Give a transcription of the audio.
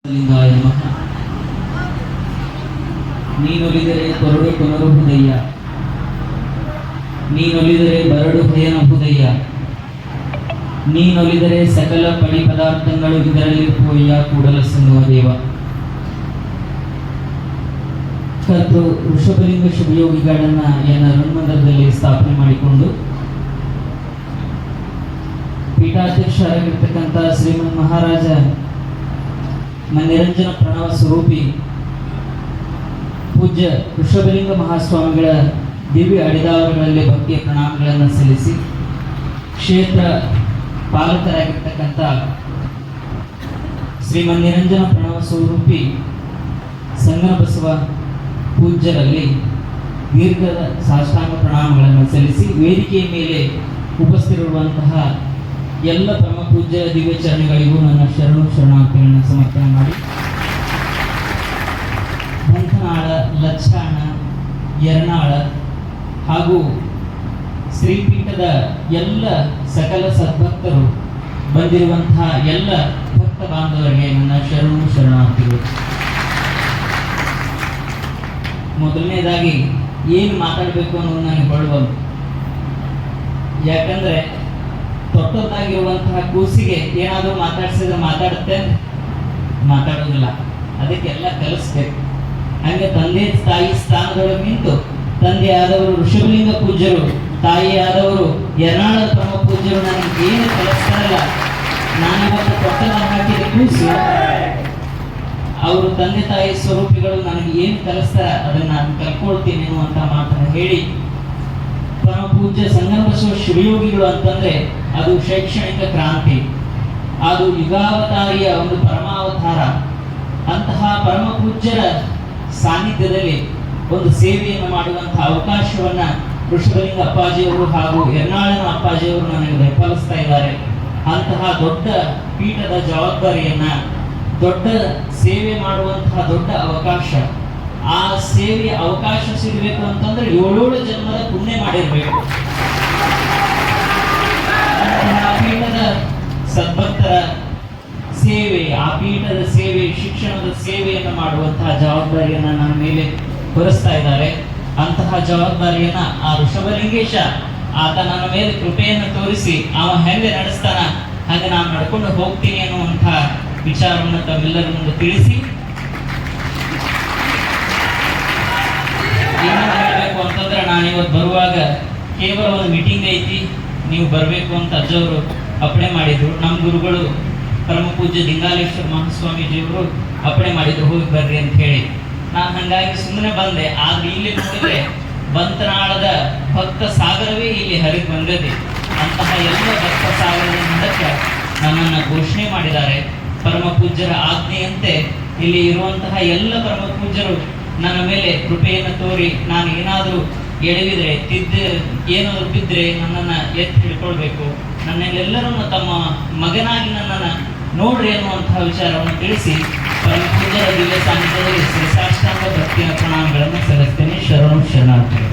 ಲಿಂಗಾಯ ನಮಃ. ನೀನೊಲಿದರೆ ಕೊರಡು ಕೊನರು ಹೃದಯ, ನೀನೊಲಿದರೆ ಬರಡು ಭಯನ ಹೃದಯ, ನೀನೊಲಿದರೆ ಸಕಲ ಪಡಿ ಪದಾರ್ಥಗಳು ಇದರಲ್ಲಿ ಪೋಯ್ಯ ಕೂಡಲ ಸಂಗಮ ದೇವ. ಕರ್ತೃ ಋಷಭಲಿಂಗ ಶಿವಯೋಗಿಗಳನ್ನ ಎನ್ನ ಋಣ್ಮಂದಿರದಲ್ಲಿ ಸ್ಥಾಪನೆ ಮಾಡಿಕೊಂಡು ಪೀಠಾಧ್ಯಕ್ಷರಾಗಿರ್ತಕ್ಕಂಥ ಶ್ರೀಮನ್ ಮಹಾರಾಜ ನಿರಂಜನ ಪ್ರಣವ ಸ್ವರೂಪಿ ಪೂಜ್ಯ ಋಷಭಲಿಂಗ ಮಹಾಸ್ವಾಮಿಗಳ ದಿವ್ಯ ಅಡಿದಾವರಗಳಲ್ಲಿ ಭಕ್ತಿಯ ಪ್ರಣಾಮಗಳನ್ನು ಸಲ್ಲಿಸಿ, ಕ್ಷೇತ್ರ ಪಾಲಕರಾಗಿರ್ತಕ್ಕಂಥ ಶ್ರೀಮನ್ ನಿರಂಜನ ಪ್ರಣವ ಸ್ವರೂಪಿ ಸಂಗಮ ಬಸವ ಪೂಜ್ಯರಲ್ಲಿ ದೀರ್ಘದ ಸಾಷ್ಟಾಂಗ ಪ್ರಣಾಮಗಳನ್ನು ಸಲ್ಲಿಸಿ, ವೇದಿಕೆಯ ಮೇಲೆ ಉಪಸ್ಥಿತಿರುವಂತಹ ಎಲ್ಲ ಪರಮ ಪೂಜ್ಯ ದಿವ್ಯ ಚರಣಗಳಿಗೂ ನನ್ನ ಶರಣಾರ್ಥಿಗಳನ್ನು ಸಮರ್ಪಣೆ ಮಾಡಿ, ಬಂಧನಾಳ, ಲಚ್ಚಾಣ, ಯರ್ನಾಳ ಹಾಗೂ ಶ್ರೀಪೀಠದ ಎಲ್ಲ ಸಕಲ ಸದ್ಭಕ್ತರು ಬಂದಿರುವಂತಹ ಎಲ್ಲ ಭಕ್ತ ಬಾಂಧವರಿಗೆ ನನ್ನ ಶರಣಾರ್ಥಿಗಳು. ಮೊದಲನೇದಾಗಿ ಏನು ಮಾತಾಡಬೇಕು ಅನ್ನೋದು ನನಗೆ ಬಳುವಲ್ಲ. ಯಾಕಂದ್ರೆ ತೊಟ್ಟದ್ದಾಗಿರುವಂತಹ ಕೂಸಿಗೆ ಏನಾದರೂ ಮಾತಾಡ್ಸಿದ್ರೆ ಮಾತಾಡುತ್ತೆ, ಮಾತಾಡೋದಿಲ್ಲ. ಅದಕ್ಕೆಲ್ಲ ಕಲಿಸ್ಬೇಕು. ಹಂಗೆ ತಂದೆ ತಾಯಿ ಸ್ಥಾನದೊಳಗೆ ನಿಂತು ತಂದೆ ಆದವರು ಋಷಭಲಿಂಗ ಪೂಜ್ಯರು, ತಾಯಿ ಆದವರು ಯರ್ನಾಳದ ಪರಮ ಪೂಜ್ಯರು ನನಗೆ ಏನು ಕಲಿಸ್ತಾರಲ್ಲ, ನಾನಿವತ್ತು ತೊಟ್ಟದ ಹಾಕಿದ ಕೂಸು ಅವರು ತಂದೆ ತಾಯಿ ಸ್ವರೂಪಿಗಳು ನನಗೆ ಏನು ಕಲಿಸ್ತಾರ ಅದನ್ನ ನಾನು ಕಲ್ಕೊಳ್ತೀನಿ ಅನ್ನುವಂಥ ಮಾತನ್ನು ಹೇಳಿ, ಪರಮ ಪೂಜ್ಯ ಸಂಗಮ ಬಸವ ಶಿವಯೋಗಿಗಳು ಅಂತಂದ್ರೆ ಅದು ಶೈಕ್ಷಣಿಕ ಕ್ರಾಂತಿ, ಅದು ಯುಗಾವತಾರಿಯ ಒಂದು ಪರಮಾವತಾರ. ಅಂತಹ ಪರಮ ಪೂಜ್ಯರ ಸಾನ್ನಿಧ್ಯದಲ್ಲಿ ಒಂದು ಸೇವೆಯನ್ನು ಮಾಡುವಂತಹ ಅವಕಾಶವನ್ನ ಋಷಭಲಿಂಗ ಅಪ್ಪಾಜಿಯವರು ಹಾಗೂ ಯರ್ನಾಳನ ಅಪ್ಪಾಜಿಯವರು ನನಗೆ ದಯಪಾಲಿಸ್ತಾ ಇದ್ದಾರೆ. ಅಂತಹ ದೊಡ್ಡ ಪೀಠದ ಜವಾಬ್ದಾರಿಯನ್ನ, ದೊಡ್ಡ ಸೇವೆ ಮಾಡುವಂತಹ ದೊಡ್ಡ ಅವಕಾಶ, ಆ ಸೇವೆಯ ಅವಕಾಶ ಸಿಗಬೇಕು ಅಂತಂದ್ರೆ 7 ಜನ್ಮದ ಪುಣ್ಯ ಮಾಡಿರ್ಬೇಕು. ಪೀಠದ ಸದ್ಭಕ್ತರ ಸೇವೆ, ಆ ಪೀಠದ ಸೇವೆ, ಶಿಕ್ಷಣದ ಸೇವೆಯನ್ನು ಮಾಡುವಂತಹ ಜವಾಬ್ದಾರಿಯನ್ನ ನನ್ನ ಮೇಲೆ ಹೊರಿಸ್ತಾ ಇದ್ದಾರೆ. ಅಂತಹ ಜವಾಬ್ದಾರಿಯನ್ನ ಆ ಋಷಭಲಿಂಗೇಶ ಆತ ನನ್ನ ಮೇಲೆ ಕೃಪೆಯನ್ನು ತೋರಿಸಿ ಅವ ಹೆಂಗೆ ನಡೆಸ್ತಾನ ಹಾಗೆ ನಾನು ನಡ್ಕೊಂಡು ಹೋಗ್ತೀನಿ ಅನ್ನುವಂಥ ವಿಚಾರವನ್ನು ತಮ್ಮೆಲ್ಲರ ಮುಂದೆ ತಿಳಿಸಿ, ಏನು ಹೇಳಬೇಕು ಅಂತಂದ್ರೆ, ನಾನು ಇವತ್ತು ಬರುವಾಗ ಕೇವಲ ಒಂದು ಮೀಟಿಂಗ್ ಐತಿ, ನೀವು ಬರಬೇಕು ಅಂತ ಅಜ್ಜವರು ಅಪ್ಪಣೆ ಮಾಡಿದ್ರು. ನಮ್ಮ ಗುರುಗಳು ಪರಮ ಪೂಜ್ಯ ಲಿಂಗಾಲೇಶ್ವರ ಮಹಾಸ್ವಾಮೀಜಿಯವರು ಅಪ್ಪಣೆ ಮಾಡಿದ್ರು, ಹೋಗಿ ಬರ್ರಿ ಅಂತ ಹೇಳಿ. ನಾನು ಹಂಗಾಗಿ ಸುಮ್ಮನೆ ಬಂದೆ. ಆದ್ರೆ ಇಲ್ಲಿ ನೋಡಿದ್ರೆ ಬಂತನಾಳದ ಭಕ್ತ ಸಾಗರವೇ ಇಲ್ಲಿ ಹರಿದು ಬಂದಿದೆ. ಅಂತಹ ಎಲ್ಲ ಭಕ್ತ ಸಾಗರದ ಮುಂದಕ್ಕೆ ನನ್ನನ್ನು ಘೋಷಣೆ ಮಾಡಿದ್ದಾರೆ. ಪರಮ ಪೂಜ್ಯರ ಆಜ್ಞೆಯಂತೆ ಇಲ್ಲಿ ಇರುವಂತಹ ಎಲ್ಲ ಪರಮ ಪೂಜ್ಯರು ನನ್ನ ಮೇಲೆ ಕೃಪೆಯನ್ನು ತೋರಿ, ನಾನು ಏನಾದರೂ ಎಡವಿದ್ರೆ ಏನಾದರೂ ಬಿದ್ದರೆ ನನ್ನನ್ನು ಎತ್ತಿ ಹಿಡ್ಕೊಳ್ಬೇಕು, ನನ್ನೆಲ್ಲರನ್ನು ತಮ್ಮ ಮಗನಾಗಿ ನನ್ನನ್ನು ನೋಡ್ರಿ ಅನ್ನುವಂತಹ ವಿಚಾರವನ್ನು ತಿಳಿಸಿ, ಪರಮ ಪೂಜ್ಯರ ದಿವ್ಯ ಸಾನ್ನಿಧ್ಯದಲ್ಲಿ ಶ್ರೀ ಸಾಷ್ಟಾಂಗ ಭಕ್ತಿಯ ಪ್ರಣಾಮಗಳನ್ನು ಸಲ್ಲಿಸ್ತೇನೆ. ಶರಣಾರ್ಥಿಗಳು.